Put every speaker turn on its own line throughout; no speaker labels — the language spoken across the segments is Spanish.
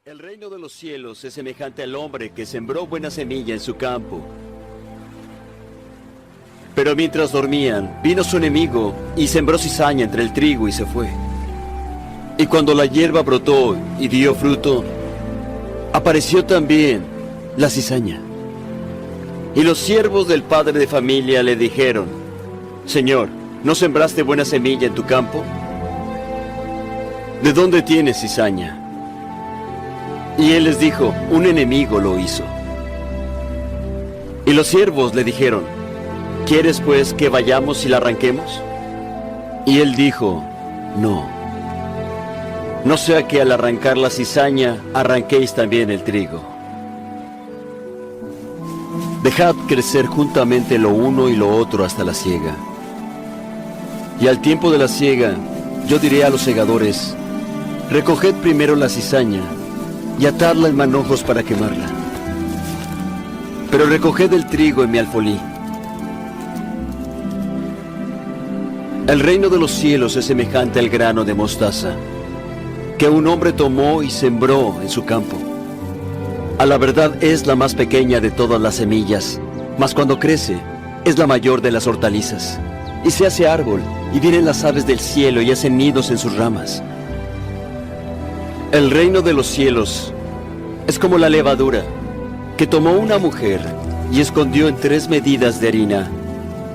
El reino de los cielos es semejante al hombre que sembró buena semilla en su campo. Pero mientras dormían, vino su enemigo y sembró cizaña entre el trigo y se fue. Y cuando la hierba brotó y dio fruto, apareció también la cizaña. Y los siervos del padre de familia le dijeron: Señor, ¿no sembraste buena semilla en tu campo? ¿De dónde tienes cizaña? Y él les dijo: un enemigo lo hizo. Y los siervos le dijeron: ¿quieres pues que vayamos y la arranquemos? Y él dijo: no sea que al arrancar la cizaña arranquéis también el trigo. Dejad crecer juntamente lo uno y lo otro hasta la siega. Y al tiempo de la siega, yo diré a los segadores: recoged primero la cizaña y atadla en manojos para quemarla. Pero recoged el trigo en mi alfolí. El reino de los cielos es semejante al grano de mostaza, que un hombre tomó y sembró en su campo. A la verdad es la más pequeña de todas las semillas, mas cuando crece es la mayor de las hortalizas, y se hace árbol, y vienen las aves del cielo y hacen nidos en sus ramas. El reino de los cielos es como la levadura, que tomó una mujer y escondió en 3 medidas de harina,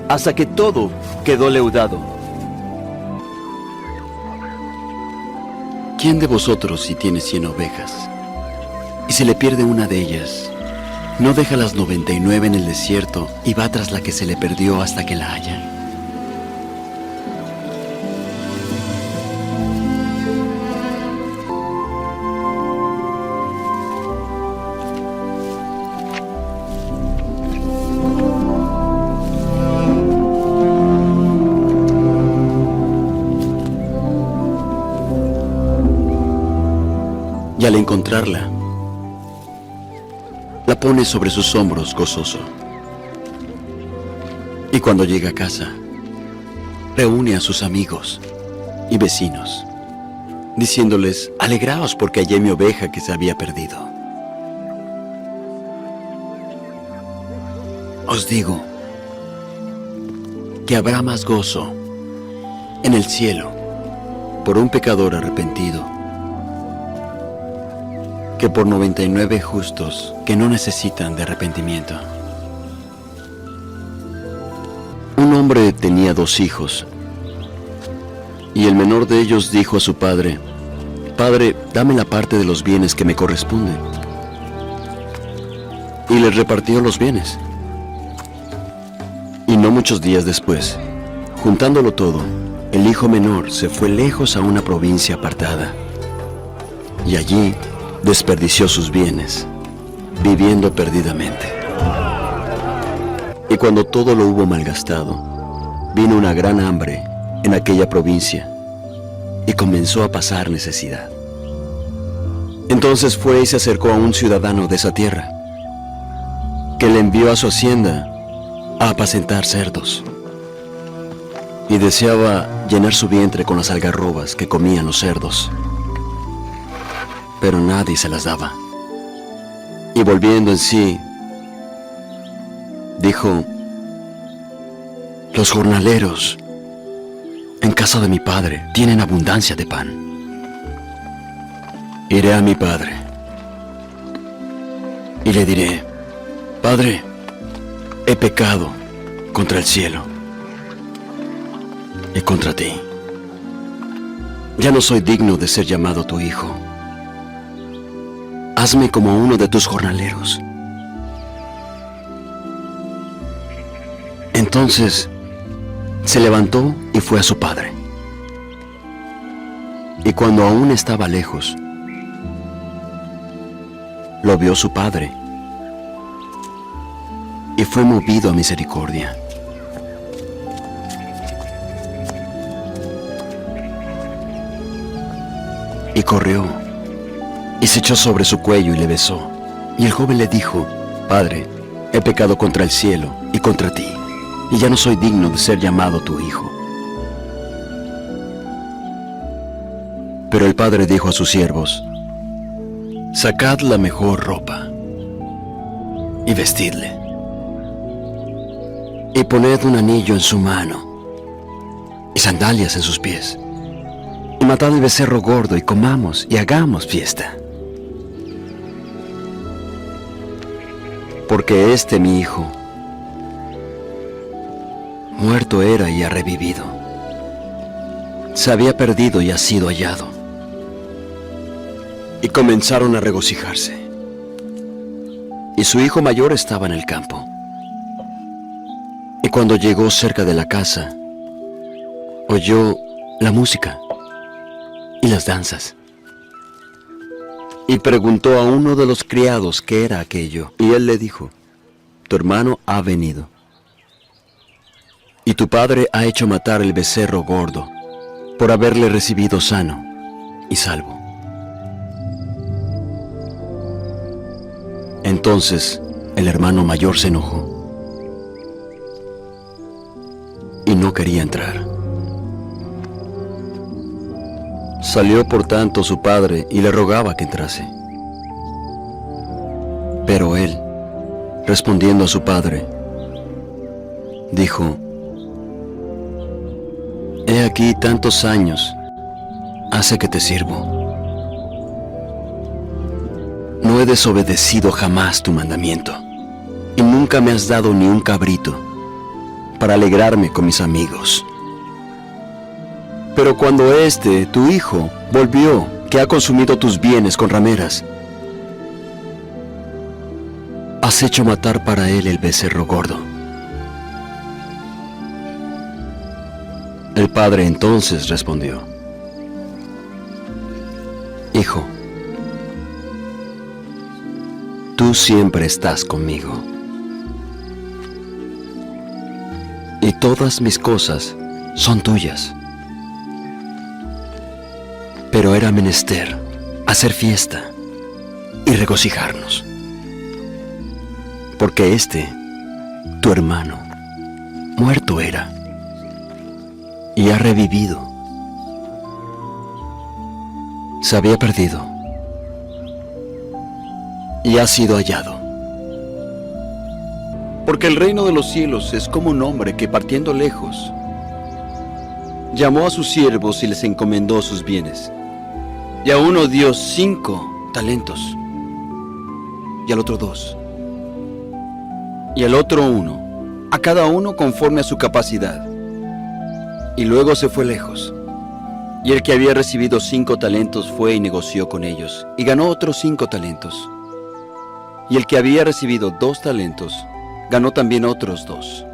hasta que todo quedó leudado. ¿Quién de vosotros, si tiene 100 ovejas, y se le pierde una de ellas, no deja las 99 en el desierto y va tras la que se le perdió hasta que la haya? Y al encontrarla, la pone sobre sus hombros gozoso. Y cuando llega a casa, reúne a sus amigos y vecinos, diciéndoles: alegraos porque hallé mi oveja que se había perdido. Os digo que habrá más gozo en el cielo por un pecador arrepentido que por 99 justos que no necesitan de arrepentimiento. Un hombre tenía 2 hijos, y el menor de ellos dijo a su padre: Padre, dame la parte de los bienes que me corresponde. Y les repartió los bienes. Y no muchos días después, juntándolo todo, el hijo menor se fue lejos a una provincia apartada, y allí desperdició sus bienes, viviendo perdidamente. Y cuando todo lo hubo malgastado, vino una gran hambre en aquella provincia, y comenzó a pasar necesidad. Entonces fue y se acercó a un ciudadano de esa tierra, que le envió a su hacienda a apacentar cerdos, y deseaba llenar su vientre con las algarrobas que comían los cerdos. Pero nadie se las daba. Y volviendo en sí, dijo: los jornaleros en casa de mi padre tienen abundancia de pan. Iré a mi padre y le diré: Padre, he pecado contra el cielo y contra ti. Ya no soy digno de ser llamado tu hijo. Hazme como uno de tus jornaleros. Entonces se levantó y fue a su padre. Y cuando aún estaba lejos, lo vio su padre y fue movido a misericordia. Y corrió y se echó sobre su cuello y le besó. Y el joven le dijo: Padre, he pecado contra el cielo y contra ti, y ya no soy digno de ser llamado tu hijo. Pero el padre dijo a sus siervos: Sacad la mejor ropa y vestidle, y poned un anillo en su mano y sandalias en sus pies, y matad el becerro gordo y comamos y hagamos fiesta. Porque este mi hijo muerto era y ha revivido, se había perdido y ha sido hallado. Y comenzaron a regocijarse. Y su hijo mayor estaba en el campo. Y cuando llegó cerca de la casa, oyó la música y las danzas. Y preguntó a uno de los criados qué era aquello. Y él le dijo: tu hermano ha venido, y tu padre ha hecho matar el becerro gordo, por haberle recibido sano y salvo. Entonces el hermano mayor se enojó y no quería entrar. Salió por tanto su padre y le rogaba que entrase. Pero él, respondiendo a su padre, dijo: he aquí tantos años hace que te sirvo. No he desobedecido jamás tu mandamiento, y nunca me has dado ni un cabrito para alegrarme con mis amigos. Pero cuando tu hijo, volvió, que ha consumido tus bienes con rameras, has hecho matar para él el becerro gordo. El padre entonces respondió: hijo, tú siempre estás conmigo, y todas mis cosas son tuyas. Pero era menester hacer fiesta y regocijarnos, porque tu hermano, muerto era y ha revivido. Se había perdido y ha sido hallado. Porque el reino de los cielos es como un hombre que, partiendo lejos, llamó a sus siervos y les encomendó sus bienes. Y a uno dio 5 talentos, y al otro 2, y al otro 1, a cada uno conforme a su capacidad. Y luego se fue lejos. Y el que había recibido 5 talentos fue y negoció con ellos, y ganó otros 5 talentos. Y el que había recibido 2 talentos, ganó también otros 2.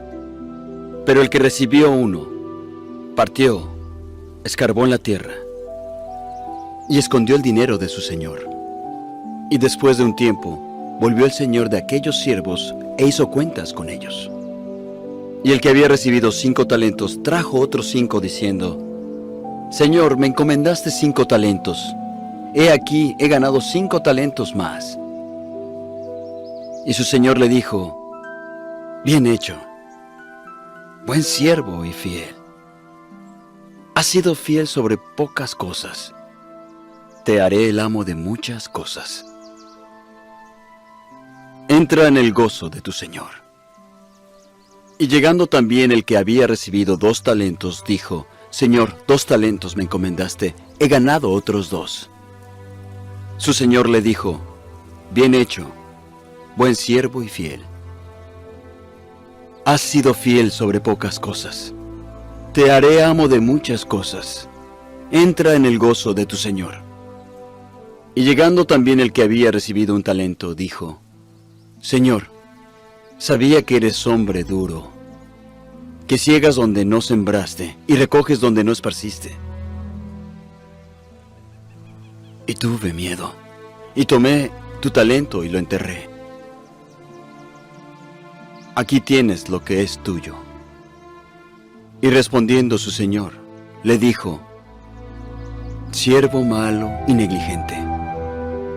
Pero el que recibió 1, partió, escarbó en la tierra, y escondió el dinero de su señor. Y después de un tiempo, volvió el señor de aquellos siervos e hizo cuentas con ellos. Y el que había recibido 5 talentos trajo otros 5, diciendo: Señor, me encomendaste 5 talentos. He aquí, he ganado 5 talentos más. Y su señor le dijo: bien hecho, buen siervo y fiel. Has sido fiel sobre pocas cosas. Te haré el amo de muchas cosas. Entra en el gozo de tu señor. Y llegando también el que había recibido 2 talentos, dijo: Señor, 2 talentos me encomendaste, he ganado otros 2. Su señor le dijo: bien hecho, buen siervo y fiel. Has sido fiel sobre pocas cosas. Te haré amo de muchas cosas. Entra en el gozo de tu señor. Y llegando también el que había recibido 1 talento, dijo: Señor, sabía que eres hombre duro, que ciegas donde no sembraste y recoges donde no esparciste. Y tuve miedo, y tomé tu talento y lo enterré. Aquí tienes lo que es tuyo. Y respondiendo su señor, le dijo: siervo malo y negligente,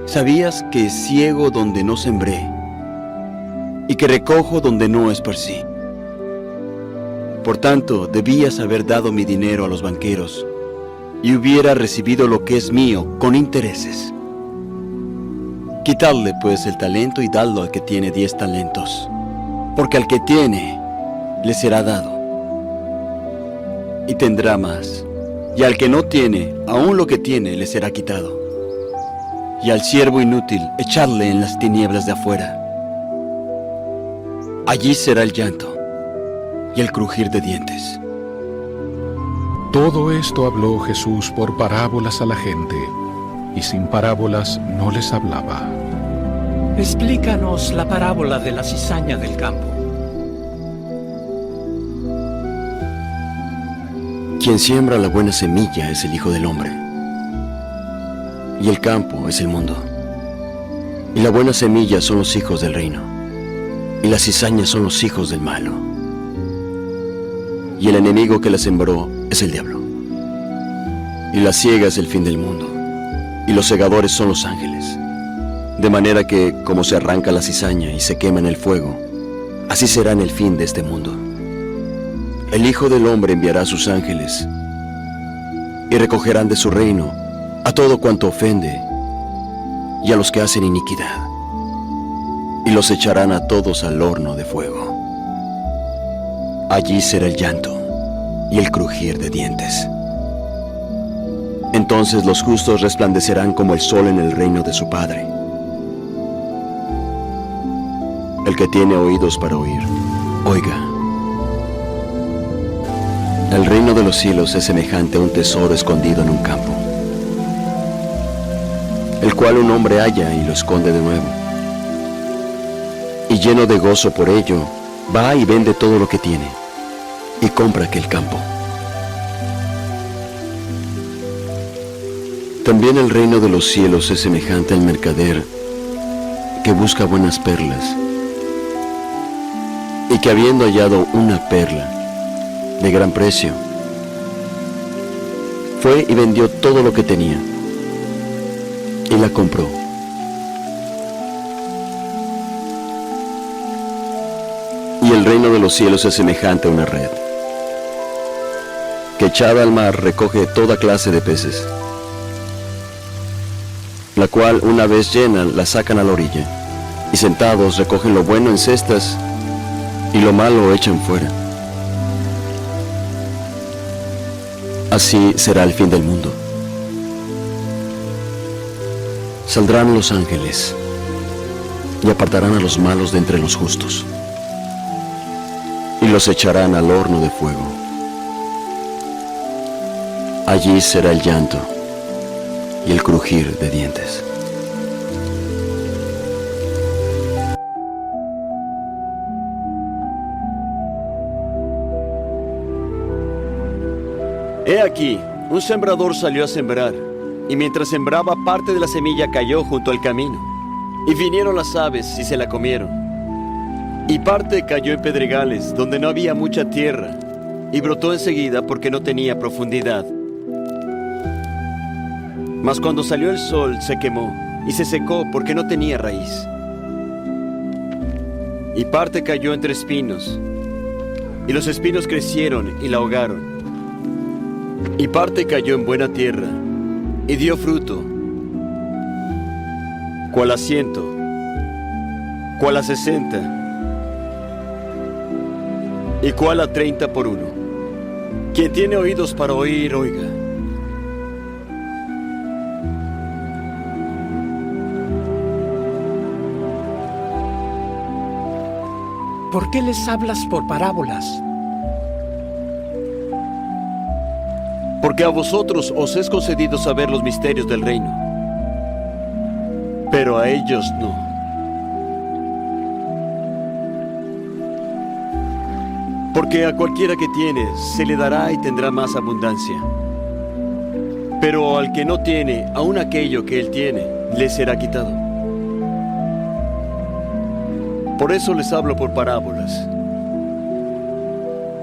sabías que ciego donde no sembré, y que recojo donde no esparcí. Por tanto, debías haber dado mi dinero a los banqueros, y hubiera recibido lo que es mío con intereses. Quitadle pues el talento y dadlo al que tiene 10 talentos, porque al que tiene le será dado, y tendrá más, y al que no tiene, aún lo que tiene le será quitado. Y al siervo inútil echadle en las tinieblas de afuera. Allí será el llanto y el crujir de dientes.
Todo esto habló Jesús por parábolas a la gente, y sin parábolas no les hablaba.
Explícanos la parábola de la cizaña del campo.
Quien siembra la buena semilla es el Hijo del Hombre, y el campo es el mundo. Y la buena semilla son los hijos del reino, y las cizañas son los hijos del malo. Y el enemigo que la sembró es el diablo. Y la siega es el fin del mundo, y los segadores son los ángeles. De manera que, como se arranca la cizaña y se quema en el fuego, así será en el fin de este mundo. El Hijo del Hombre enviará a sus ángeles, y recogerán de su reino a todo cuanto ofende, y a los que hacen iniquidad, y los echarán a todos al horno de fuego. Allí será el llanto y el crujir de dientes. Entonces los justos resplandecerán como el sol en el reino de su Padre. El que tiene oídos para oír, oiga. El reino de los cielos es semejante a un tesoro escondido en un campo, el cual un hombre halla y lo esconde de nuevo. Y lleno de gozo por ello, va y vende todo lo que tiene, y compra aquel campo. También el reino de los cielos es semejante al mercader que busca buenas perlas, y que habiendo hallado una perla de gran precio, fue y vendió todo lo que tenía, y la compró. Y el reino de los cielos es semejante a una red, que echada al mar recoge toda clase de peces, la cual una vez llena la sacan a la orilla, y sentados recogen lo bueno en cestas, y lo malo echan fuera. Así será el fin del mundo. Saldrán los ángeles y apartarán a los malos de entre los justos, y los echarán al horno de fuego. Allí será el llanto y el crujir de dientes. He aquí, un sembrador salió a sembrar, y mientras sembraba, parte de la semilla cayó junto al camino, y vinieron las aves y se la comieron. Y parte cayó en pedregales, donde no había mucha tierra, y brotó enseguida porque no tenía profundidad. Mas cuando salió el sol se quemó, y se secó porque no tenía raíz. Y parte cayó entre espinos, y los espinos crecieron y la ahogaron. Y parte cayó en buena tierra, y dio fruto, cual a 100, cual a 60, y cual a 30 por uno. Quien tiene oídos para oír, oiga.
¿Por qué les hablas por parábolas?
Porque a vosotros os es concedido saber los misterios del reino, pero a ellos no. Porque a cualquiera que tiene se le dará y tendrá más abundancia, pero al que no tiene, aun aquello que él tiene, le será quitado. Por eso les hablo por parábolas,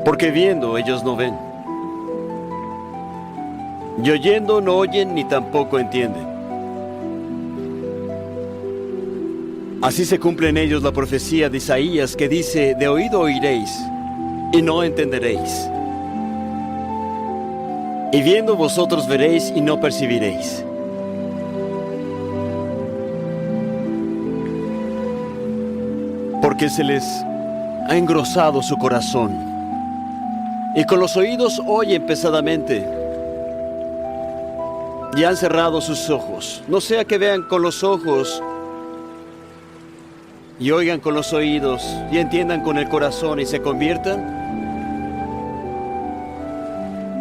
porque viendo ellos no ven, y oyendo no oyen ni tampoco entienden. Así se cumple en ellos la profecía de Isaías que dice: de oído oiréis, y no entenderéis. Y viendo vosotros veréis y no percibiréis. porque se les ha engrosado su corazón, y con los oídos oyen pesadamente, y han cerrado sus ojos, no sea que vean con los ojos, y oigan con los oídos, y entiendan con el corazón, y se conviertan,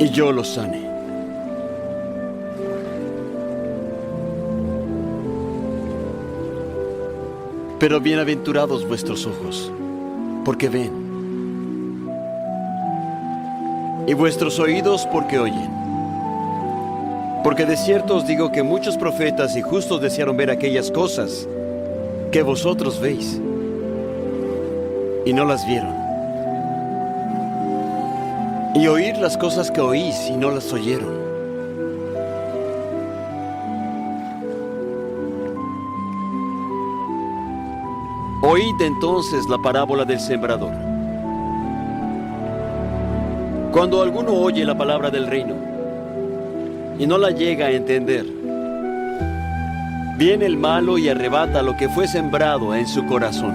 y yo los sane. Pero bienaventurados vuestros ojos, porque ven, y vuestros oídos porque oyen. Porque de cierto os digo que muchos profetas y justos desearon ver aquellas cosas que vosotros veis, y no las vieron, y oír las cosas que oís y no las oyeron. Oíd entonces la parábola del sembrador. Cuando alguno oye la palabra del reino y no la llega a entender, viene el malo y arrebata lo que fue sembrado en su corazón.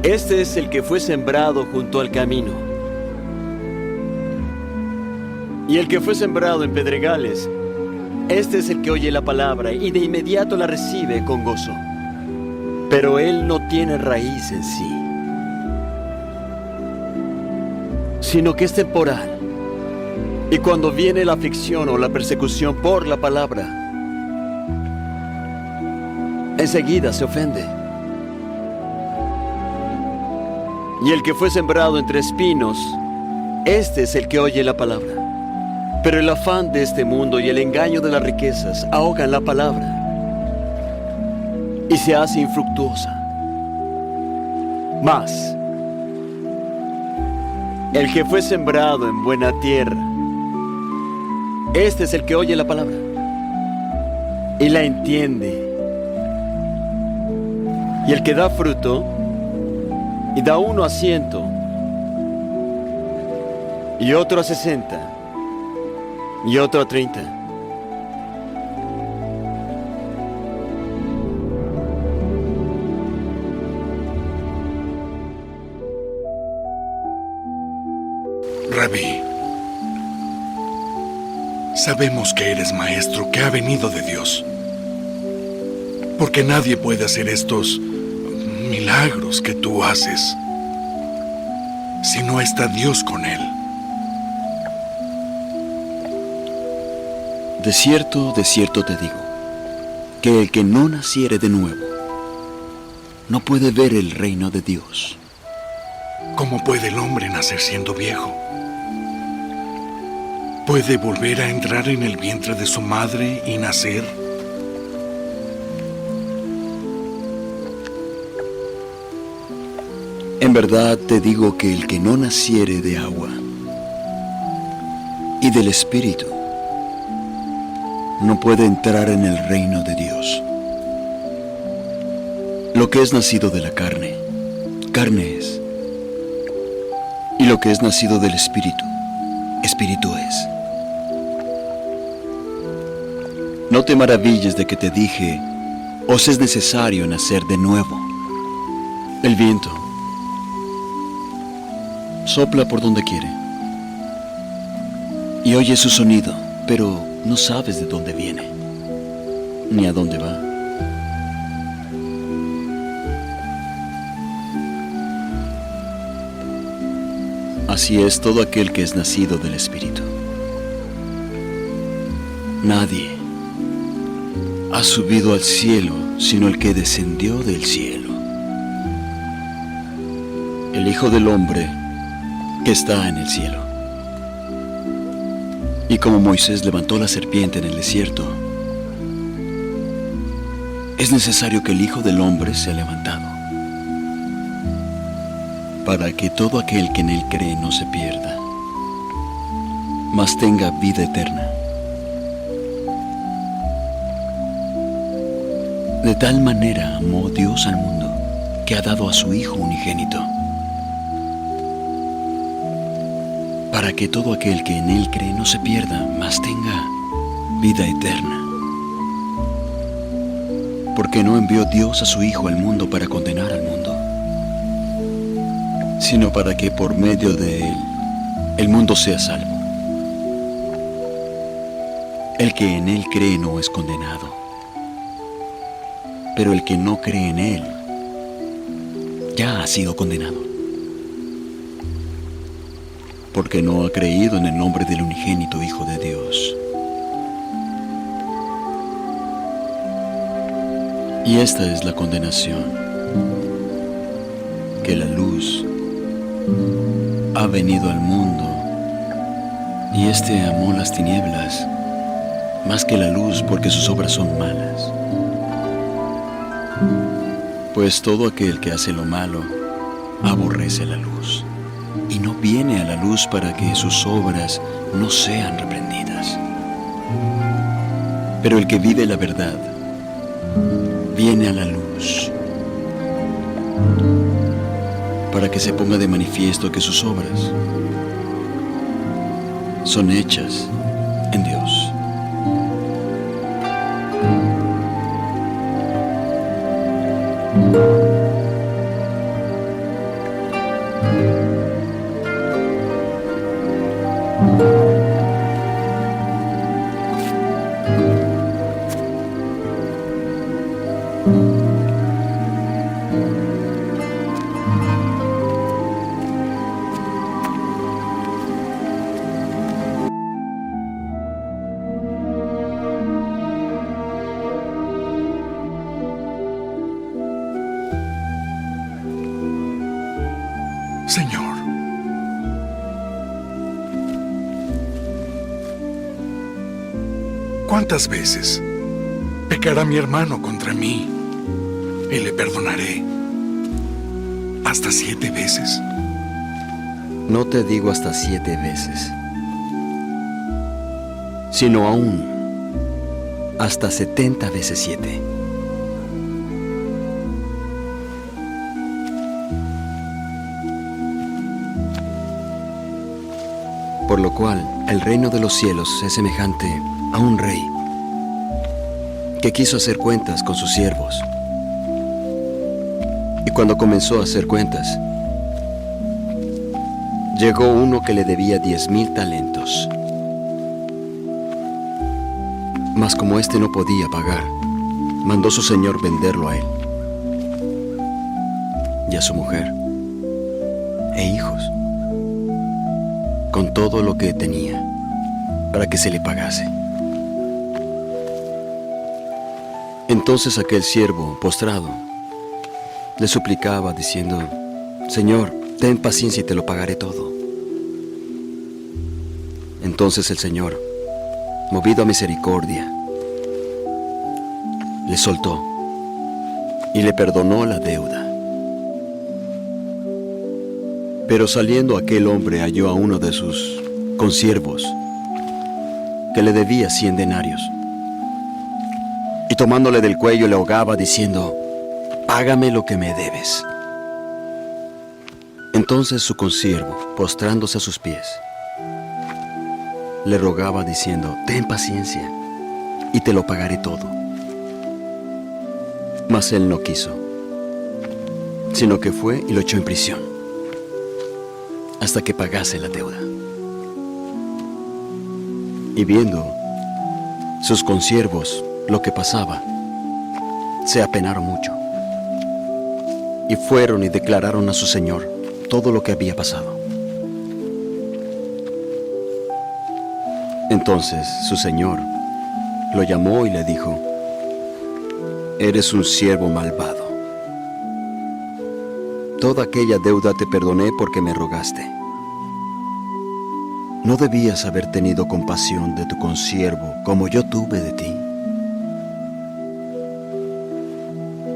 Este es el que fue sembrado junto al camino. Y el que fue sembrado en pedregales, este es el que oye la palabra y de inmediato la recibe con gozo. Pero él no tiene raíz en sí, sino que es temporal. Y cuando viene la aflicción o la persecución por la palabra, enseguida se ofende. Y el que fue sembrado entre espinos, este es el que oye la palabra. Pero el afán de este mundo y el engaño de las riquezas ahogan la palabra y se hace infructuosa. Mas el que fue sembrado en buena tierra, este es el que oye la palabra y la entiende. Y el que da fruto, y da uno a 100, y otro a 60, y otro a 30.
Rabí, sabemos que eres maestro que ha venido de Dios, porque nadie puede hacer estos milagros que tú haces si no está Dios con él.
De cierto te digo, que el que no naciere de nuevo, no puede ver el reino de Dios.
¿Cómo puede el hombre nacer siendo viejo? ¿Puede volver a entrar en el vientre de su madre y nacer?
En verdad te digo que el que no naciere de agua y del Espíritu, no puede entrar en el reino de Dios. Lo que es nacido de la carne, carne es. Y lo que es nacido del Espíritu, Espíritu es. No te maravilles de que te dije, os es necesario nacer de nuevo. El viento sopla por donde quiere y oye su sonido, pero no sabes de dónde viene, ni a dónde va. Así es todo aquel que es nacido del Espíritu. Nadie ha subido al cielo sino el que descendió del cielo, el Hijo del Hombre que está en el cielo. Y como Moisés levantó la serpiente en el desierto, es necesario que el Hijo del Hombre sea levantado, para que todo aquel que en él cree no se pierda, mas tenga vida eterna. De tal manera amó Dios al mundo, que ha dado a su Hijo unigénito, para que todo aquel que en él cree no se pierda, mas tenga vida eterna.
Porque no envió Dios a su Hijo al mundo para condenar al mundo, sino para que por medio de Él el mundo sea salvo. El que en Él cree no es condenado, pero el que no cree en Él ya ha sido condenado, porque no ha creído en el nombre del unigénito Hijo de Dios. Y esta es la condenación, que la luz ha venido al mundo, y éste amó las tinieblas más que la luz, porque sus obras son malas. Pues todo aquel que hace lo malo aborrece la luz, y no viene a la luz para que sus obras no sean reprendidas. Pero el que vive la verdad viene a la luz, para que se ponga de manifiesto que sus obras son hechas en Dios.
Señor, ¿cuántas veces pecará mi hermano contra mí y le perdonaré? ¿Hasta 7 veces?
No te digo hasta 7 veces, sino aún hasta 70 veces 7. Por lo cual, el reino de los cielos es semejante a un rey que quiso hacer cuentas con sus siervos. Y cuando comenzó a hacer cuentas, llegó uno que le debía 10,000 talentos. Mas como éste no podía pagar, mandó su señor venderlo a él y a su mujer e hijos, con todo lo que tenía, para que se le pagase. Entonces aquel siervo, postrado, le suplicaba diciendo: Señor, ten paciencia y te lo pagaré todo. Entonces el Señor, movido a misericordia, le soltó y le perdonó la deuda. Pero saliendo aquel hombre halló a uno de sus consiervos que le debía 100 denarios. Y tomándole del cuello le ahogaba diciendo: Págame lo que me debes. Entonces su consiervo, postrándose a sus pies, le rogaba diciendo: Ten paciencia y te lo pagaré todo. Mas él no quiso, sino que fue y lo echó en prisión hasta que pagase la deuda. Y viendo sus consiervos lo que pasaba, se apenaron mucho y fueron y declararon a su señor todo lo que había pasado. Entonces su señor lo llamó y le dijo: Eres un siervo malvado. Toda aquella deuda te perdoné porque me rogaste. ¿No debías haber tenido compasión de tu consiervo como yo tuve de ti?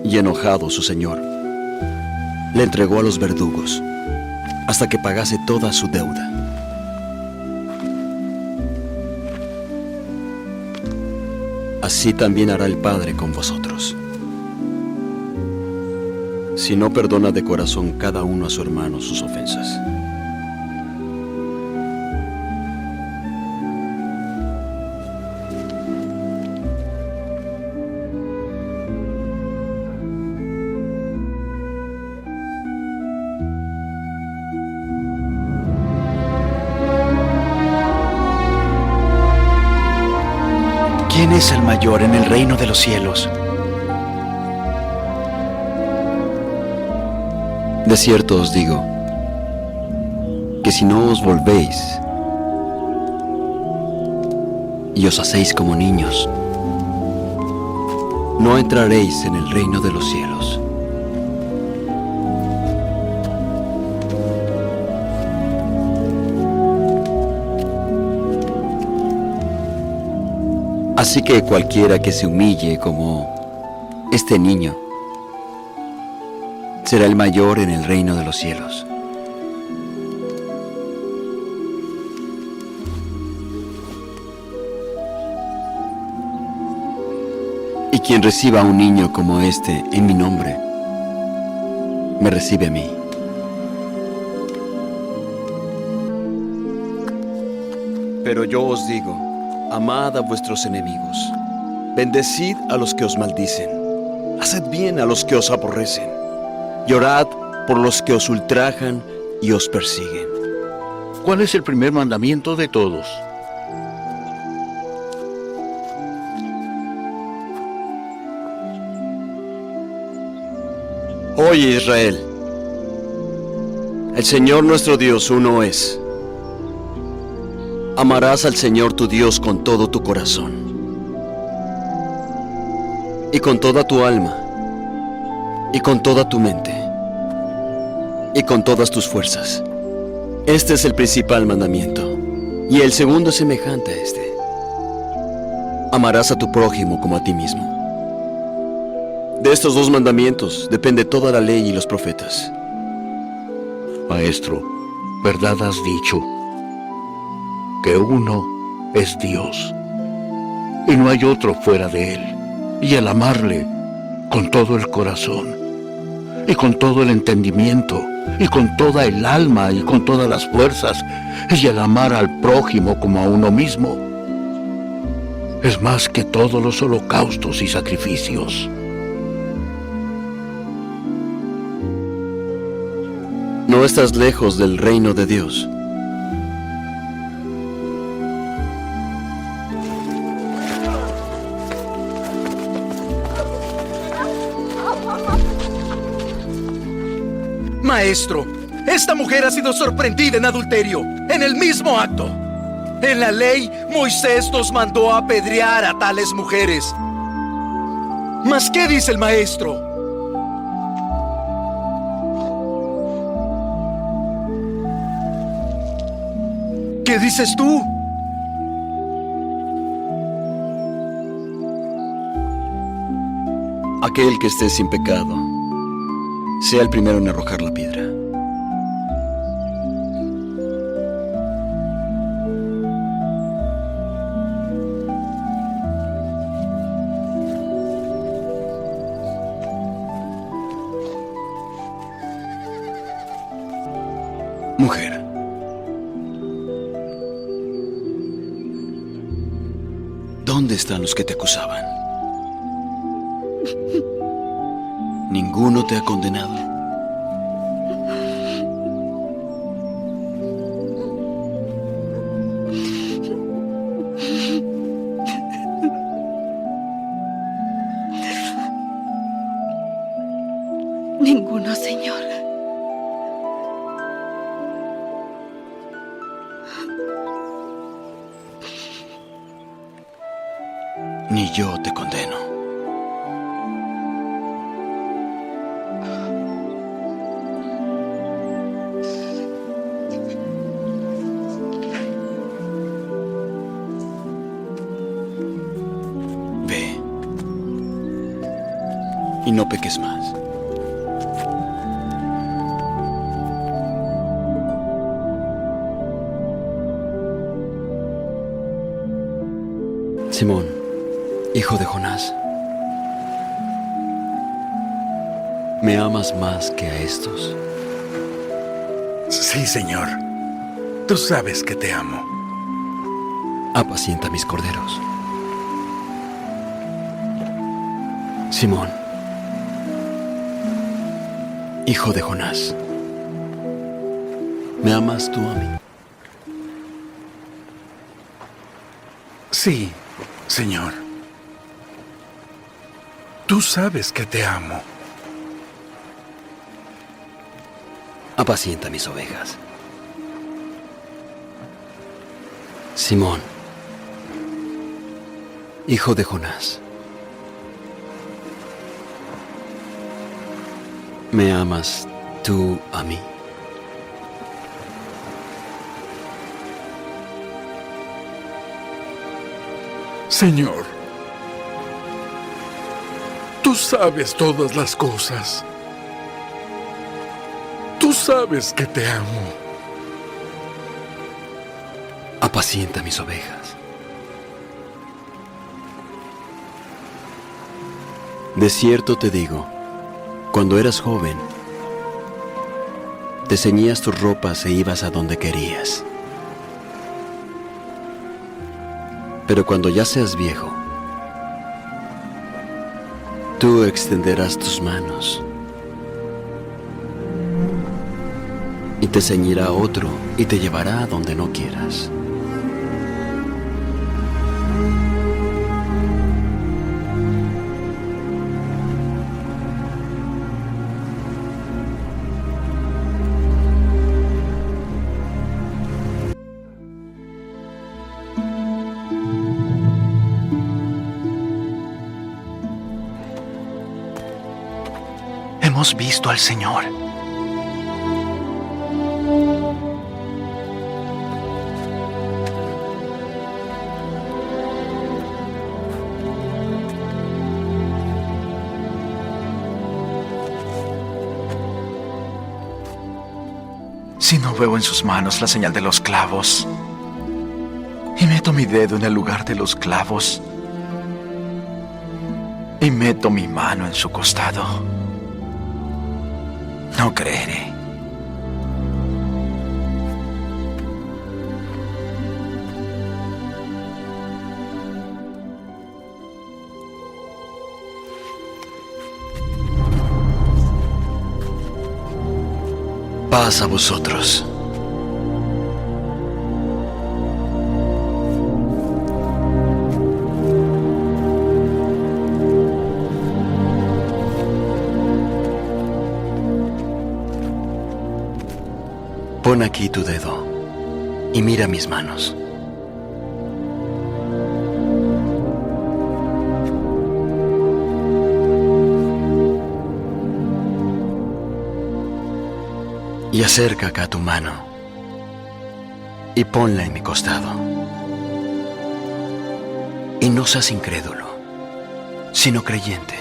Y enojado su señor, le entregó a los verdugos hasta que pagase toda su deuda. Así también hará el Padre con vosotros, si no perdona de corazón cada uno a su hermano sus ofensas.
es el mayor en el reino de los cielos?
De cierto os digo, que si no os volvéis y os hacéis como niños, no entraréis en el reino de los cielos. Así que cualquiera que se humille como este niño, será el mayor en el reino de los cielos. Y quien reciba a un niño como este en mi nombre, me recibe a mí. Pero yo os digo, amad a vuestros enemigos, bendecid a los que os maldicen, haced bien a los que os aborrecen, llorad por los que os ultrajan y os persiguen.
¿Cuál es el primer mandamiento de todos?
Oye, Israel, el Señor nuestro Dios uno es. Amarás al Señor tu Dios con todo tu corazón y con toda tu alma y con toda tu mente y con todas tus fuerzas. Este es el principal mandamiento, y el segundo es semejante a este. Amarás a tu prójimo como a ti mismo. De estos dos mandamientos depende toda la ley y los profetas.
Maestro, verdad has dicho, que uno es Dios, y no hay otro fuera de Él. Y el amarle con todo el corazón, y con todo el entendimiento, y con toda el alma, y con todas las fuerzas, y el amar al prójimo como a uno mismo, es más que todos los holocaustos y sacrificios.
No estás lejos del reino de Dios.
Maestro, esta mujer ha sido sorprendida en adulterio, en el mismo acto. En la ley, Moisés nos mandó apedrear a tales mujeres. ¿Mas qué dice el maestro? ¿Qué dices tú?
Aquel que esté sin pecado, sea el primero en arrojar la piedra. Mujer, ¿dónde están los que te acusaban? ¿Ninguno te ha condenado?
Ninguno, Señor.
Ni yo te condeno. Ve y no peques más. Simón, hijo de Jonás, ¿me amas más que a estos?
Sí, Señor. Tú sabes que te amo.
Apacienta mis corderos. Simón, hijo de Jonás, ¿me amas tú a mí?
Sí, Señor. Tú sabes que te amo.
Apacienta mis ovejas. Simón, hijo de Jonás, ¿me amas tú a mí?
Señor, tú sabes todas las cosas. Tú sabes que te amo.
Apacienta mis ovejas. De cierto te digo, cuando eras joven, te ceñías tus ropas e ibas a donde querías. Pero cuando ya seas viejo, tú extenderás tus manos y te ceñirá otro y te llevará a donde no quieras.
Hemos visto al Señor. Si no veo en sus manos la señal de los clavos, y meto mi dedo en el lugar de los clavos, y meto mi mano en su costado, no creeré.
Paz a vosotros. Pon aquí tu dedo y mira mis manos. Y acerca acá tu mano y ponla en mi costado. Y no seas incrédulo, sino creyente.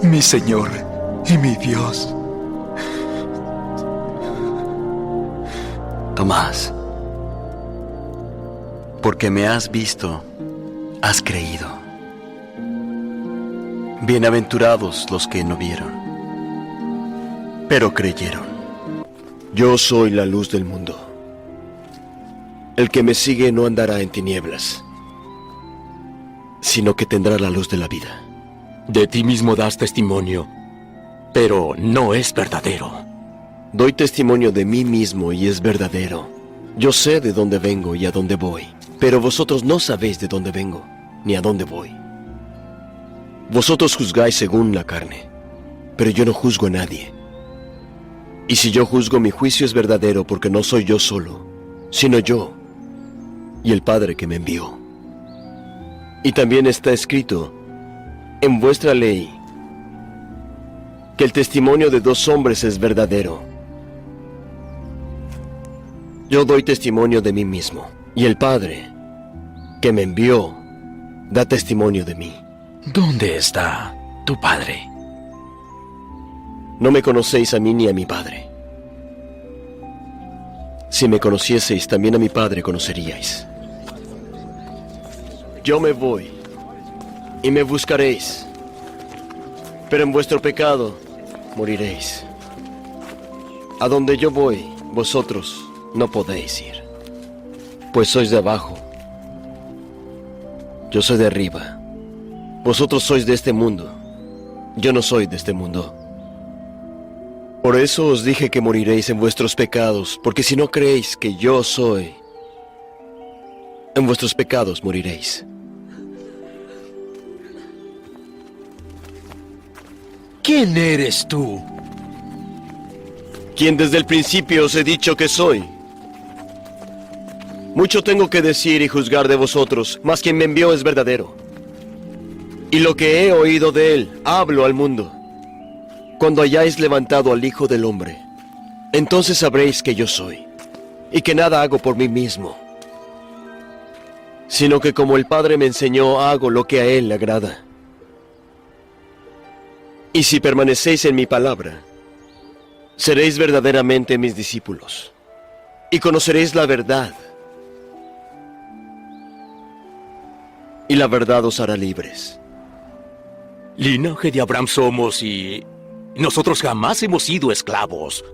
Mi Señor y mi Dios.
Tomás, porque me has visto, has creído. Bienaventurados los que no vieron, pero creyeron.
Yo soy la luz del mundo. El que me sigue no andará en tinieblas, sino que tendrá la luz de la vida.
De ti mismo das testimonio, pero no es verdadero.
Doy testimonio de mí mismo y es verdadero. Yo sé de dónde vengo y a dónde voy, pero vosotros no sabéis de dónde vengo ni a dónde voy. Vosotros juzgáis según la carne, pero yo no juzgo a nadie. Y si yo juzgo, mi juicio es verdadero, porque no soy yo solo, sino yo y el Padre que me envió. Y también está escrito en vuestra ley que el testimonio de 2 hombres es verdadero. Yo doy testimonio de mí mismo, y el Padre que me envió da testimonio de mí.
¿Dónde está tu Padre?
No me conocéis a mí ni a mi Padre. Si me conocieseis, también a mi Padre conoceríais. Yo me voy, y me buscaréis, pero en vuestro pecado moriréis. A donde yo voy, vosotros no podéis ir, pues sois de abajo. Yo soy de arriba. Vosotros sois de este mundo. Yo no soy de este mundo. Por eso os dije que moriréis en vuestros pecados, porque si no creéis que yo soy, en vuestros pecados moriréis.
¿Quién eres tú?
Quien desde el principio os he dicho que soy. Mucho tengo que decir y juzgar de vosotros, mas quien me envió es verdadero. Y lo que he oído de él, hablo al mundo. Cuando hayáis levantado al Hijo del Hombre, entonces sabréis que yo soy, y que nada hago por mí mismo, sino que como el Padre me enseñó, hago lo que a él le agrada. Y si permanecéis en mi palabra, seréis verdaderamente mis discípulos, y conoceréis la verdad, y la verdad os hará libres.
Linaje de Abraham somos y nosotros jamás hemos sido esclavos.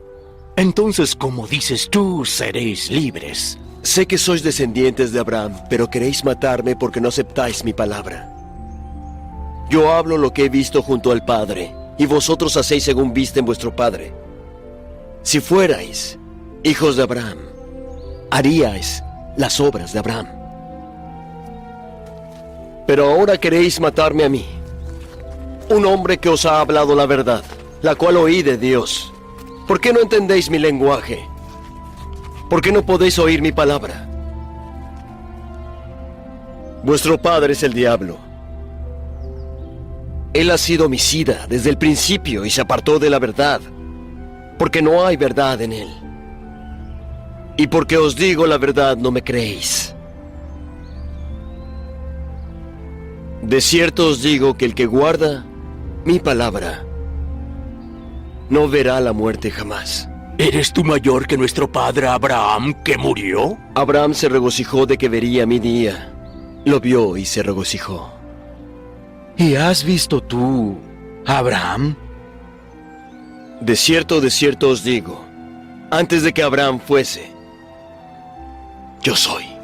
Entonces, como dices tú, seréis libres.
Sé que sois descendientes de Abraham, pero queréis matarme porque no aceptáis mi palabra. Yo hablo lo que he visto junto al Padre, y vosotros hacéis según viste en vuestro Padre. Si fuerais hijos de Abraham, haríais las obras de Abraham. Pero ahora queréis matarme a mí, un hombre que os ha hablado la verdad, la cual oí de Dios. ¿Por qué no entendéis mi lenguaje? ¿Por qué no podéis oír mi palabra? Vuestro padre es el diablo. Él ha sido homicida desde el principio y se apartó de la verdad, porque no hay verdad en él. Y porque os digo la verdad, no me creéis. De cierto os digo que el que guarda mi palabra no verá la muerte jamás.
¿Eres tú mayor que nuestro padre Abraham, que murió?
Abraham se regocijó de que vería mi día. Lo vio y se regocijó.
¿Y has visto tú, Abraham?
De cierto os digo, antes de que Abraham fuese, yo soy.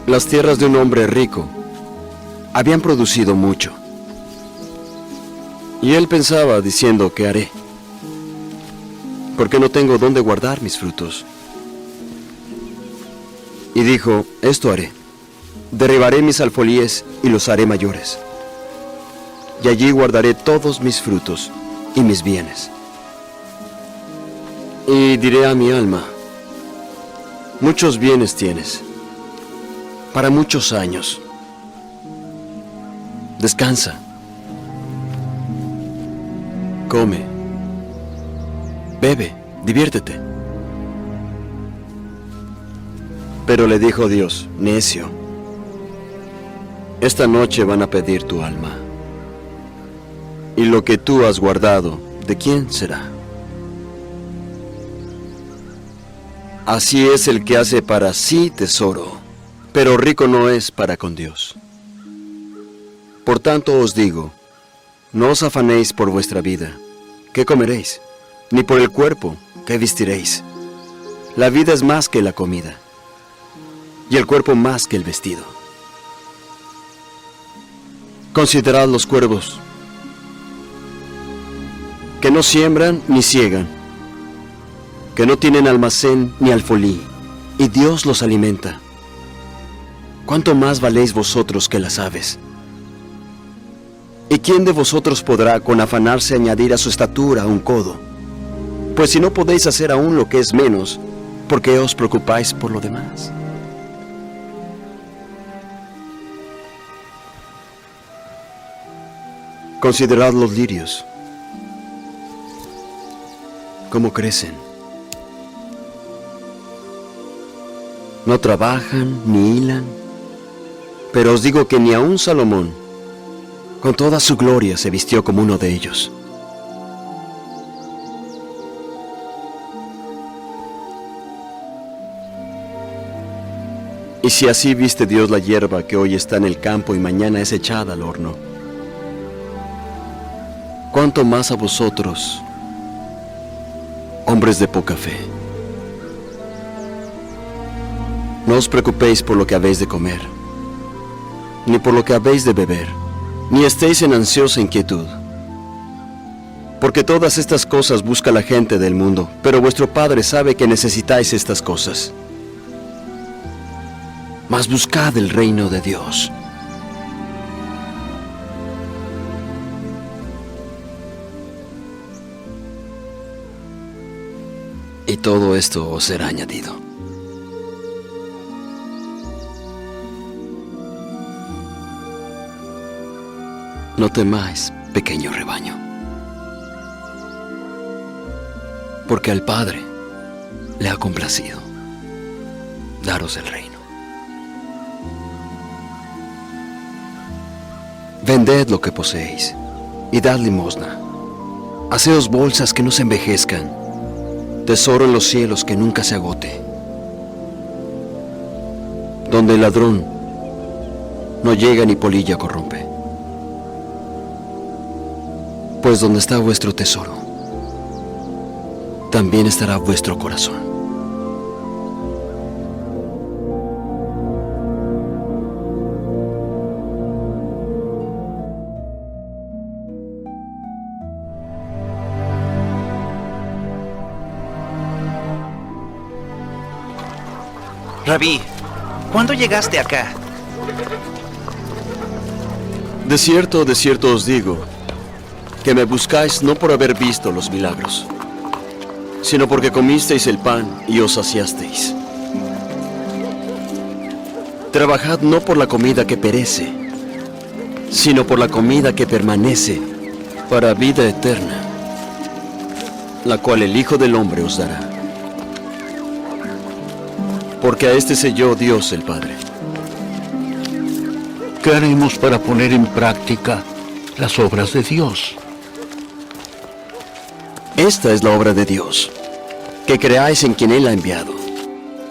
Las tierras de un hombre rico habían producido mucho. Y él pensaba diciendo, ¿qué haré? Porque no tengo dónde guardar mis frutos. Y dijo, esto haré. Derribaré mis alfolíes y los haré mayores. Y allí guardaré todos mis frutos y mis bienes. Y diré a mi alma, muchos bienes tienes, para muchos años. Descansa. Come. Bebe. Diviértete. Pero le dijo Dios, necio, esta noche van a pedir tu alma. Y lo que tú has guardado, ¿de quién será? Así es el que hace para sí tesoro, pero rico no es para con Dios. Por tanto os digo, no os afanéis por vuestra vida, ¿qué comeréis? Ni por el cuerpo, ¿qué vestiréis? La vida es más que la comida, y el cuerpo más que el vestido. Considerad los cuervos, que no siembran ni siegan, que no tienen almacén ni alfolí, y Dios los alimenta. ¿Cuánto más valéis vosotros que las aves? ¿Y quién de vosotros podrá con afanarse añadir a su estatura un codo? Pues si no podéis hacer aún lo que es menos, ¿por qué os preocupáis por lo demás? Considerad los lirios, cómo crecen. No trabajan ni hilan, pero os digo que ni aun Salomón, con toda su gloria, se vistió como uno de ellos.
Y si así viste Dios la hierba que hoy está en el campo y mañana es echada al horno, ¿cuánto más a vosotros, hombres de poca fe? No os preocupéis por lo que habéis de comer, ni por lo que habéis de beber, ni estéis en ansiosa inquietud. Porque todas estas cosas busca la gente del mundo, pero vuestro Padre sabe que necesitáis estas cosas. Mas buscad el reino de Dios. Y todo esto os será añadido. No temáis, pequeño rebaño, porque al Padre le ha complacido daros el reino. Vended lo que poseéis y dad limosna. Haceos bolsas que no se envejezcan, tesoro en los cielos que nunca se agote, donde el ladrón no llega ni polilla corrompe. Pues donde está vuestro tesoro, también estará vuestro corazón.
Rabí, ¿cuándo llegaste acá?
De cierto os digo, que me buscáis no por haber visto los milagros, sino porque comisteis el pan y os saciasteis. Trabajad no por la comida que perece, sino por la comida que permanece para vida eterna, la cual el Hijo del Hombre os dará. Porque a este selló Dios el Padre.
¿Qué haremos para poner en práctica las obras de Dios?
Esta es la obra de Dios, que creáis en quien Él ha enviado.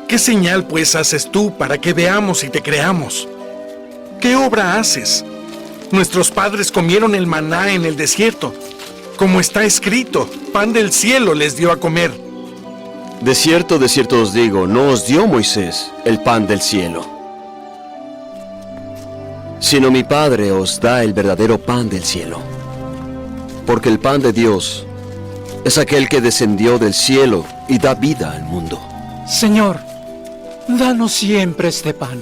¿Qué señal pues haces tú para que veamos y te creamos? ¿Qué obra haces? Nuestros padres comieron el maná en el desierto. Como está escrito, pan del cielo les dio a comer.
De cierto os digo, no os dio Moisés el pan del cielo, sino mi Padre os da el verdadero pan del cielo. Porque el pan de Dios es aquel que descendió del cielo y da vida al mundo.
Señor, danos siempre este pan.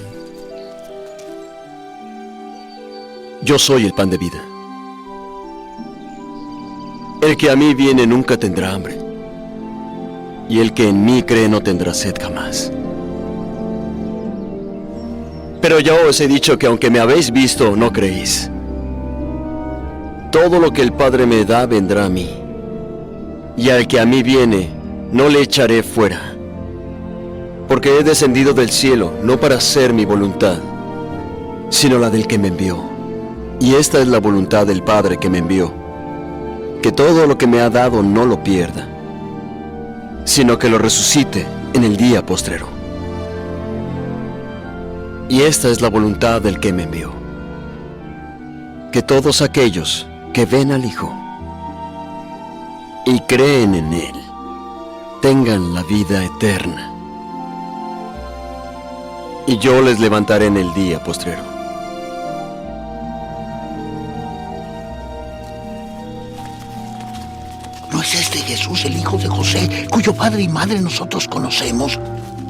Yo soy el pan de vida. El que a mí viene nunca tendrá hambre, y el que en mí cree no tendrá sed jamás. Pero ya os he dicho que aunque me habéis visto, no creéis. Todo lo que el Padre me da vendrá a mí, y al que a mí viene, no le echaré fuera. Porque he descendido del cielo, no para hacer mi voluntad, sino la del que me envió. Y esta es la voluntad del Padre que me envió, que todo lo que me ha dado no lo pierda, sino que lo resucite en el día postrero. Y esta es la voluntad del que me envió, que todos aquellos que ven al Hijo y creen en Él tengan la vida eterna, y yo les levantaré en el día postrero.
¿No es este Jesús el hijo de José, cuyo padre y madre nosotros conocemos?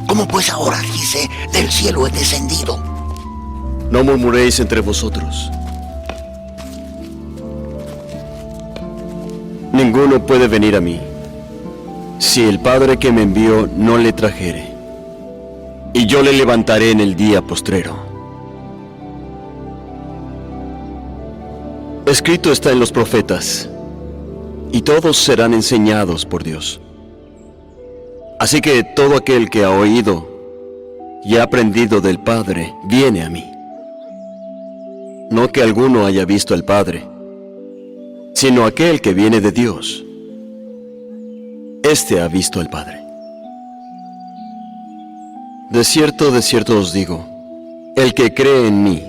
¿Cómo pues ahora dice, del cielo he descendido?
No murmuréis entre vosotros. Ninguno puede venir a mí, si el Padre que me envió no le trajere, y yo le levantaré en el día postrero. Escrito está en los profetas, y todos serán enseñados por Dios. Así que todo aquel que ha oído y ha aprendido del Padre, viene a mí. No que alguno haya visto al Padre, sino aquel que viene de Dios. Este ha visto al Padre. De cierto os digo, El que cree en mí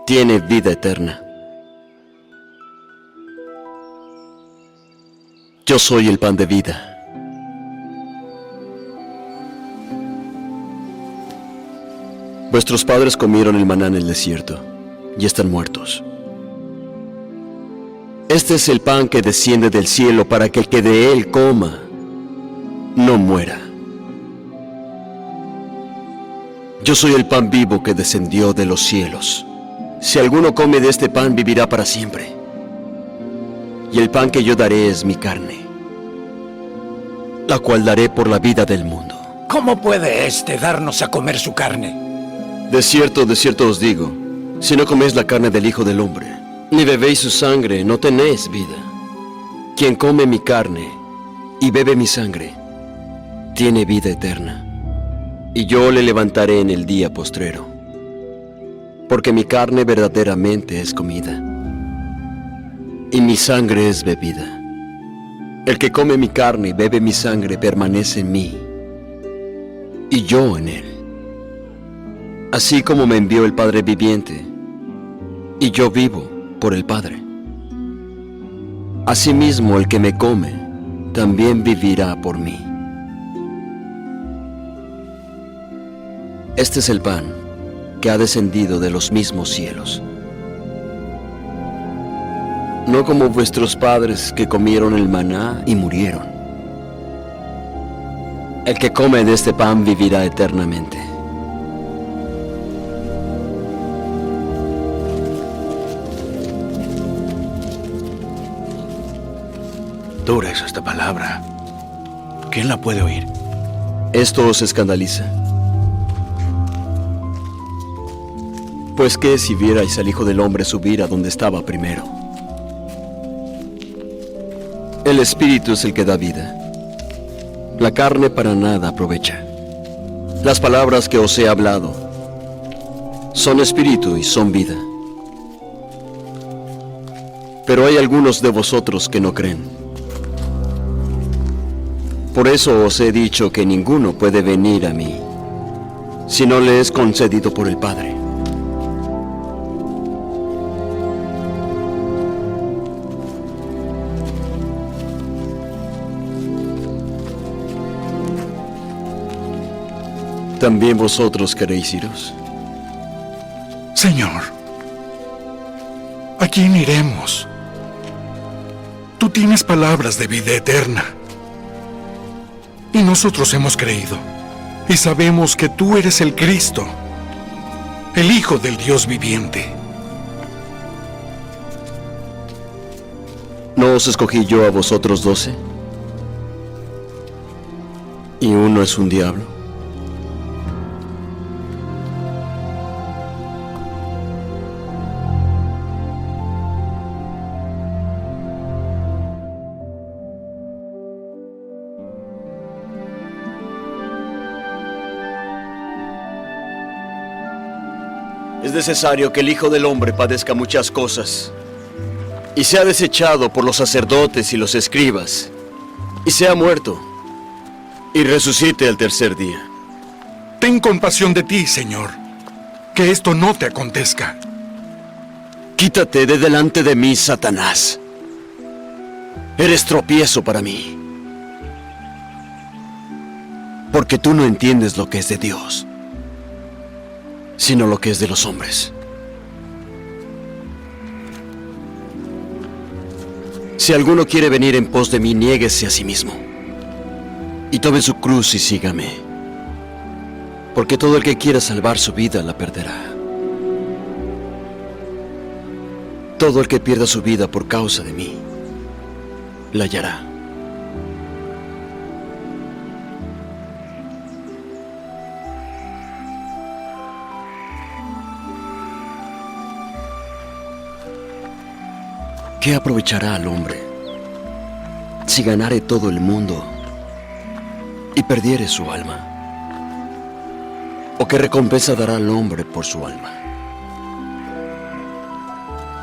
tiene vida eterna. Yo soy el pan de vida. Vuestros padres comieron el maná en el desierto y están muertos. Este es el pan que desciende del cielo para que el que de él coma no muera. Yo soy el pan vivo que descendió de los cielos. Si alguno come de este pan, vivirá para siempre. Y el pan que yo daré es mi carne, la cual daré por la vida del mundo.
¿Cómo puede éste darnos a comer su carne?
De cierto os digo, si no coméis la carne del Hijo del Hombre, ni bebéis su sangre, no tenéis vida. Quien come mi carne y bebe mi sangre, tiene vida eterna, y yo le levantaré en el día postrero. Porque mi carne verdaderamente es comida, y mi sangre es bebida. El que come mi carne y bebe mi sangre permanece en mí, y yo en él. Así como me envió el Padre viviente, y yo vivo por el Padre. Asimismo, el que me come, también vivirá por mí. Este es el pan que ha descendido de los mismos cielos. No como vuestros padres que comieron el maná y murieron. El que come de este pan vivirá eternamente.
Dura es esta palabra. ¿Quién la puede oír?
¿Esto os escandaliza? Pues qué si vierais al Hijo del Hombre subir a donde estaba primero. El Espíritu es el que da vida. La carne para nada aprovecha. Las palabras que os he hablado son espíritu y son vida. Pero hay algunos de vosotros que no creen. Por eso os he dicho que ninguno puede venir a mí si no le es concedido por el Padre. ¿También vosotros queréis iros?
Señor, ¿a quién iremos? Tú tienes palabras de vida eterna. Y nosotros hemos creído y sabemos que tú eres el Cristo, el Hijo del Dios viviente.
¿No os escogí yo a vosotros 12? ¿Y uno es un diablo? Es necesario que el Hijo del Hombre padezca muchas cosas, y sea desechado por los sacerdotes y los escribas, y sea muerto, y resucite al tercer día.
Ten compasión de ti, Señor, que esto no te acontezca.
Quítate de delante de mí, Satanás. Eres tropiezo para mí, porque tú no entiendes lo que es de Dios, sino lo que es de los hombres. Si alguno quiere venir en pos de mí, niéguese a sí mismo y tome su cruz y sígame, porque todo el que quiera salvar su vida la perderá. Todo el que pierda su vida por causa de mí la hallará. ¿Qué aprovechará al hombre si ganare todo el mundo y perdiere su alma? ¿O qué recompensa dará al hombre por su alma?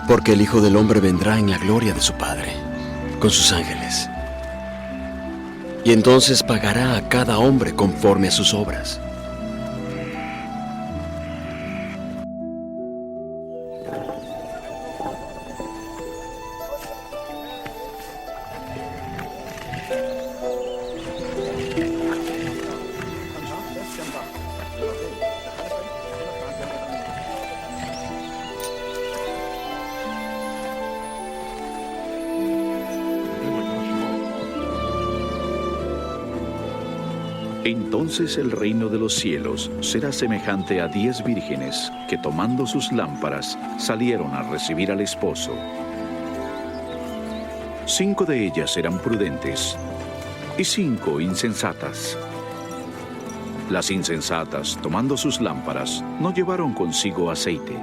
Porque el Hijo del Hombre vendrá en la gloria de su Padre, con sus ángeles. Y entonces pagará a cada hombre conforme a sus obras.
Entonces el reino de los cielos será semejante a 10 vírgenes que tomando sus lámparas salieron a recibir al esposo. 5 de ellas eran prudentes y 5 insensatas. Las insensatas, tomando sus lámparas, no llevaron consigo aceite.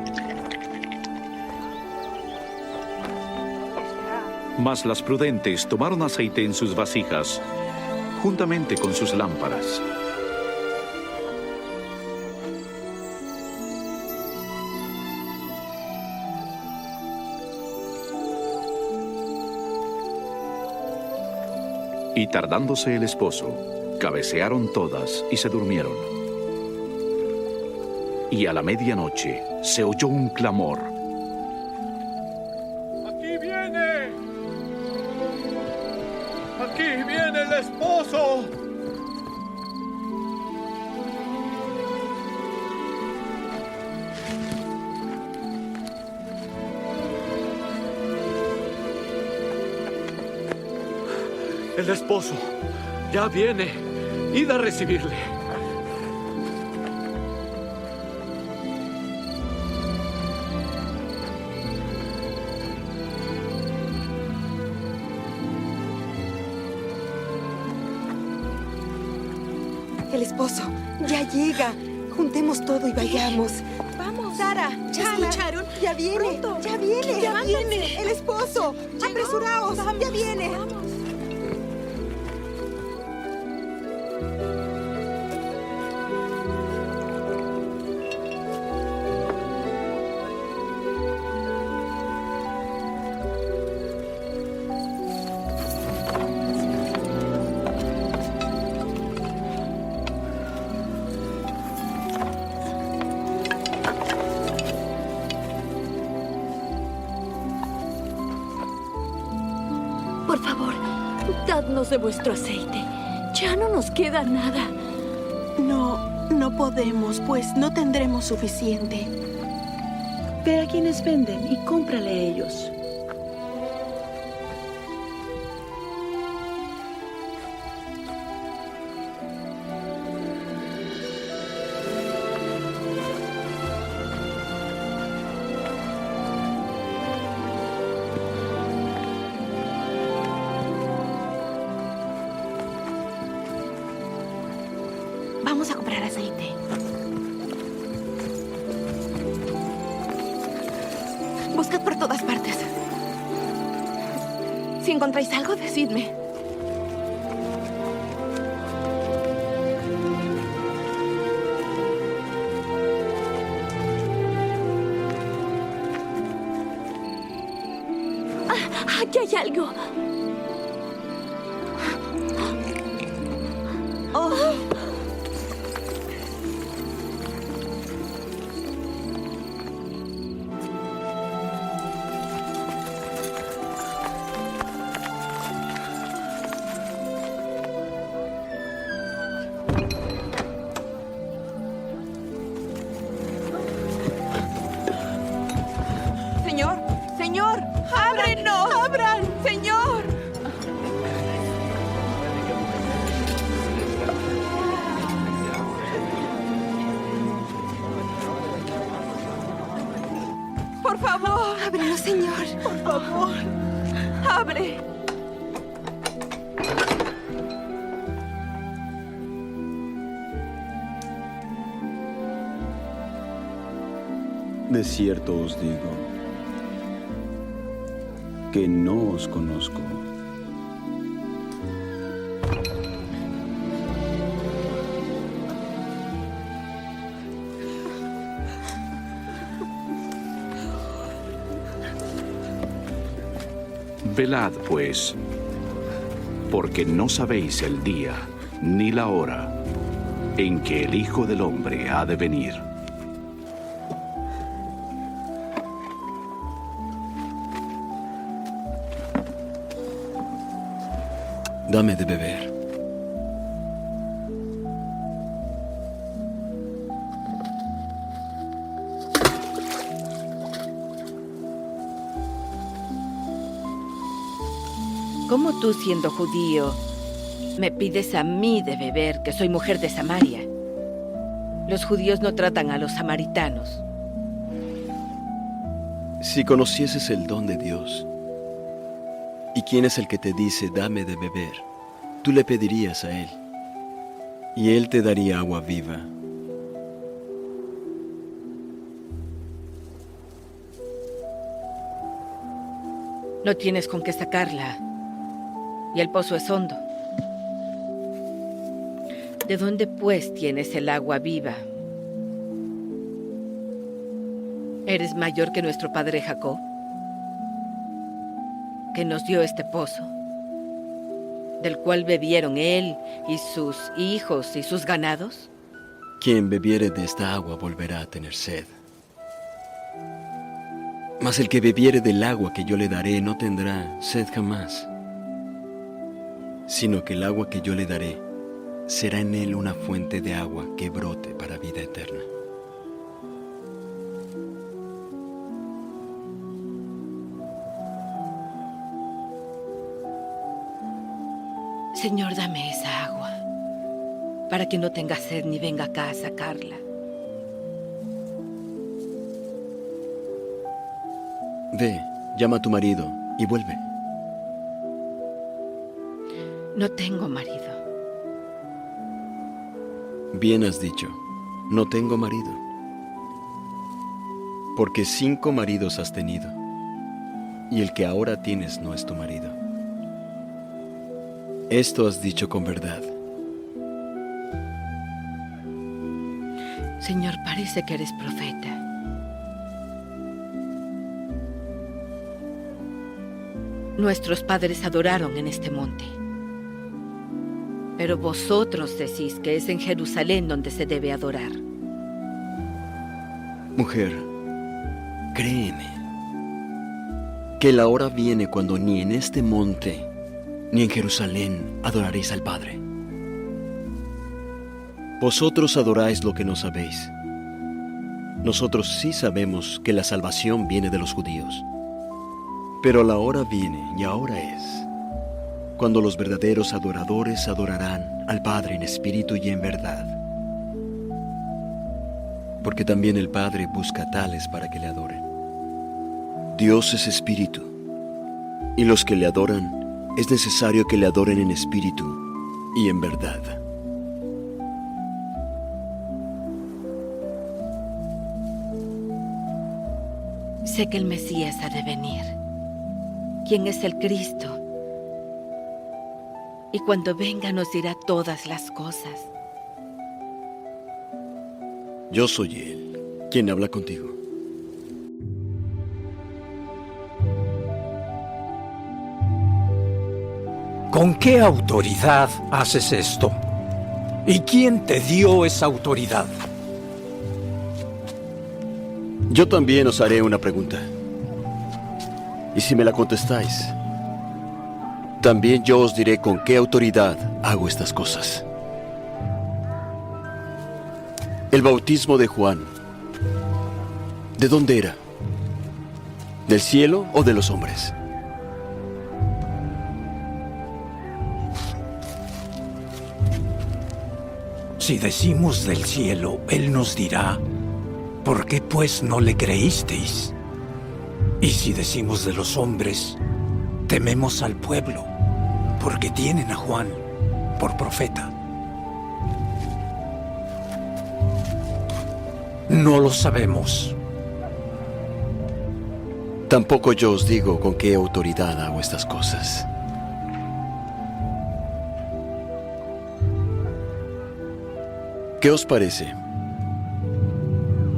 Mas las prudentes tomaron aceite en sus vasijas, juntamente con sus lámparas. Y tardándose el esposo, cabecearon todas y se durmieron. Y a la medianoche se oyó un clamor.
¡Aquí viene! ¡Aquí viene el esposo!
El esposo ya viene. Id a recibirle.
El esposo ya llega. Juntemos todo y vayamos. Vamos. Sara, Chala, ¿escucharon? Ya viene. Pronto. Ya viene. Ya viene. El esposo. Llegó. Apresuraos. Vamos. Ya viene. Vamos.
Por favor, dadnos de vuestro aceite. Ya no nos queda nada.
No podemos, pues no tendremos suficiente. Ve a quienes venden y cómprale a ellos.
Vamos a comprar aceite. Buscad por todas partes. Si encontráis algo, decidme.
Aquí hay algo.
Oh. Señor, señor, ábrenos, abran, señor. Por favor. Ábrenos, señor. Por favor. Abre.
De cierto os digo que no os conozco.
Velad, pues, porque no sabéis el día ni la hora en que el Hijo del Hombre ha de venir.
Dame de beber.
¿Cómo tú, siendo judío,
Me pides a mí de beber, que soy mujer de Samaria. Los judíos no tratan a los samaritanos.
Si conocieses el don de Dios, ¿y quién es el que te dice, dame de beber? Tú le pedirías a Él, y Él te daría agua viva.
No tienes con qué sacarla, y el pozo es hondo. ¿De dónde, pues, tienes el agua viva? ¿Eres mayor que nuestro padre Jacob, que nos dio este pozo, del cual bebieron él y sus hijos y sus ganados?
Quien bebiere de esta agua volverá a tener sed. Mas el que bebiere del agua que yo le daré no tendrá sed jamás, sino que el agua que yo le daré será en él una fuente de agua que brote para vida eterna.
Señor, dame esa agua, para que no tenga sed ni venga acá a sacarla.
Ve, llama a tu marido y vuelve.
No tengo marido.
Bien has dicho, no tengo marido. Porque 5 maridos has tenido, y el que ahora tienes no es tu marido. Esto has dicho con verdad.
Señor, parece que eres profeta. Nuestros padres adoraron en este monte. Pero vosotros decís que es en Jerusalén donde se debe adorar.
Mujer, créeme, que la hora viene cuando ni en este monte ni en Jerusalén adoraréis al Padre. Vosotros adoráis lo que no sabéis. Nosotros sí sabemos que la salvación viene de los judíos. Pero la hora viene, y ahora es, cuando los verdaderos adoradores adorarán al Padre en espíritu y en verdad. Porque también el Padre busca tales para que le adoren. Dios es espíritu, y los que le adoran, es necesario que le adoren en espíritu y en verdad.
Sé que el Mesías ha de venir. ¿Quién es el Cristo? Y cuando venga nos dirá todas las cosas.
Yo soy Él, quien habla contigo.
¿Con qué autoridad haces esto? ¿Y quién te dio esa autoridad?
Yo también os haré una pregunta. Y si me la contestáis, también yo os diré con qué autoridad hago estas cosas. El bautismo de Juan, ¿de dónde era? ¿Del cielo o de los hombres?
Si decimos del cielo, él nos dirá, ¿por qué pues no le creísteis? Y si decimos de los hombres, tememos al pueblo, porque tienen a Juan por profeta. No lo sabemos.
Tampoco yo os digo con qué autoridad hago estas cosas. ¿Qué os parece?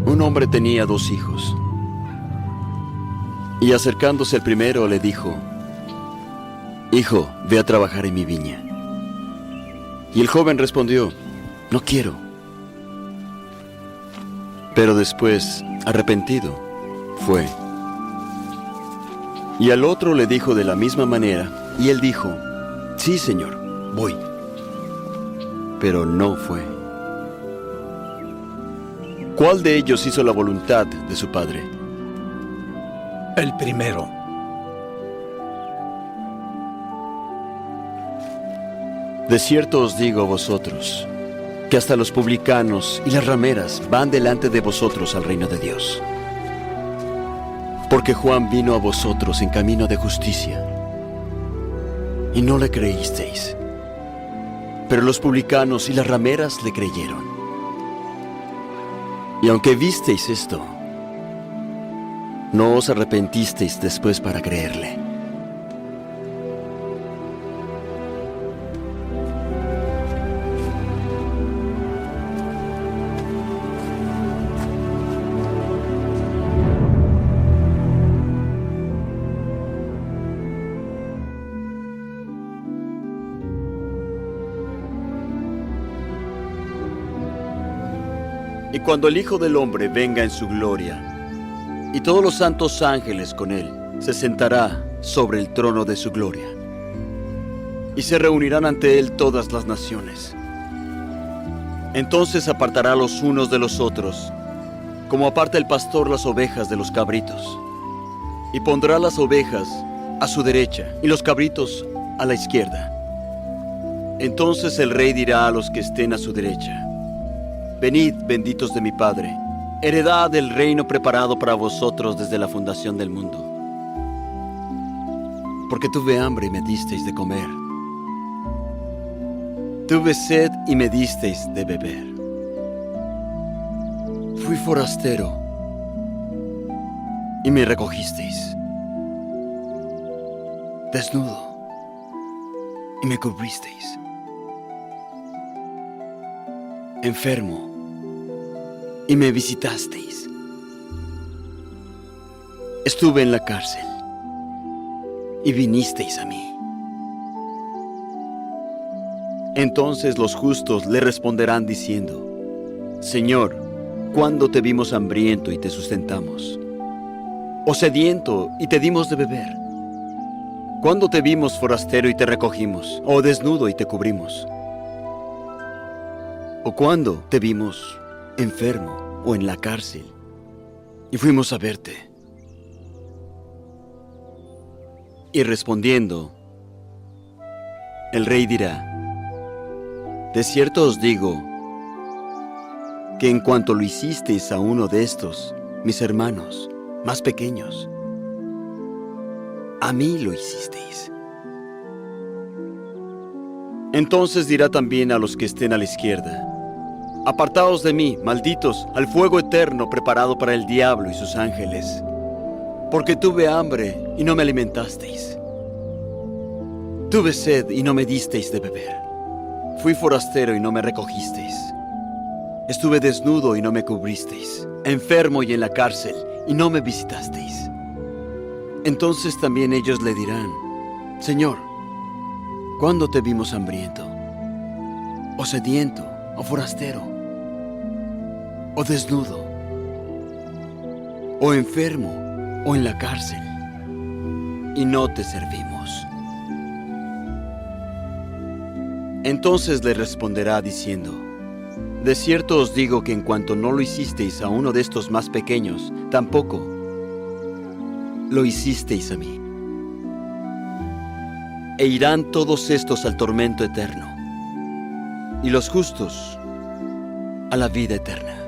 Un hombre tenía 2 hijos. Y acercándose el primero le dijo, Hijo, ve a trabajar en mi viña. Y el joven respondió, No quiero. Pero después, arrepentido, fue. Y al otro le dijo de la misma manera, y él dijo, Sí, Señor, voy. Pero no fue. ¿Cuál de ellos hizo la voluntad de su padre?
El primero.
De cierto os digo a vosotros, que hasta los publicanos y las rameras van delante de vosotros al reino de Dios. Porque Juan vino a vosotros en camino de justicia, y no le creísteis. Pero los publicanos y las rameras le creyeron. Y aunque visteis esto, no os arrepentisteis después para creerle. Y cuando el Hijo del Hombre venga en su gloria, y todos los santos ángeles con él, se sentará sobre el trono de su gloria. Y se reunirán ante él todas las naciones. Entonces apartará los unos de los otros, como aparta el pastor las ovejas de los cabritos. Y pondrá las ovejas a su derecha y los cabritos a la izquierda. Entonces el rey dirá a los que estén a su derecha: Venid, benditos de mi Padre, heredad del reino preparado para vosotros desde la fundación del mundo. Porque tuve hambre y me disteis de comer. Tuve sed y me disteis de beber. Fui forastero y me recogisteis. Desnudo y me cubristeis. Enfermo y me visitasteis. Estuve en la cárcel y vinisteis a mí. Entonces los justos le responderán diciendo: Señor, ¿cuándo te vimos hambriento y te sustentamos? ¿O sediento y te dimos de beber? ¿Cuándo te vimos forastero y te recogimos? ¿O desnudo y te cubrimos? ¿O cuándo te vimos enfermo o en la cárcel y fuimos a verte? Y respondiendo, el rey dirá: De cierto os digo que en cuanto lo hicisteis a uno de estos, mis hermanos más pequeños, a mí lo hicisteis. Entonces dirá también a los que estén a la izquierda: Apartaos de mí, malditos, al fuego eterno preparado para el diablo y sus ángeles. Porque tuve hambre y no me alimentasteis. Tuve sed y no me disteis de beber. Fui forastero y no me recogisteis. Estuve desnudo y no me cubristeis. Enfermo y en la cárcel y no me visitasteis. Entonces también ellos le dirán: Señor, ¿cuándo te vimos hambriento, o sediento, o forastero, o desnudo, o enfermo, o en la cárcel, y no te servimos? Entonces le responderá diciendo: De cierto os digo que en cuanto no lo hicisteis a uno de estos más pequeños, tampoco lo hicisteis a mí. E irán todos estos al tormento eterno, y los justos a la vida eterna.